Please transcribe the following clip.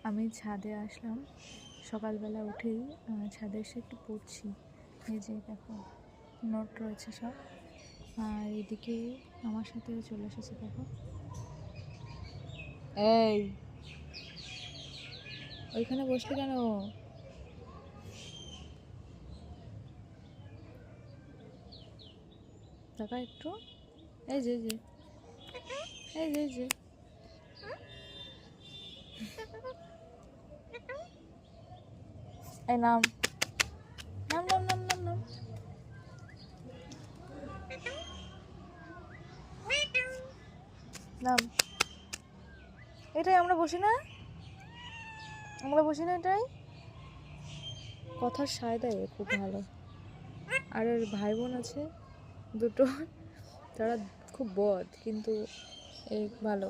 আমি ছাদে আসলাম সকালবেলা উঠেই, ছাদে এসে একটু পড়ছি। এই যে দেখো নোট রয়েছে সব, আর এদিকে আমার সাথেও চলে এসেছে দেখো। এই ওইখানে বসলে কেন? টাকা একটু, এই যে এই যে এই নাম নাম নাম নাম নাম নাম নাম। এটাই আমরা বসি না, এটাই কথার সায় দেয় খুব ভালো। আর এর ভাই বোন আছে দুটো, তারা খুব বদ কিন্তু ভালো।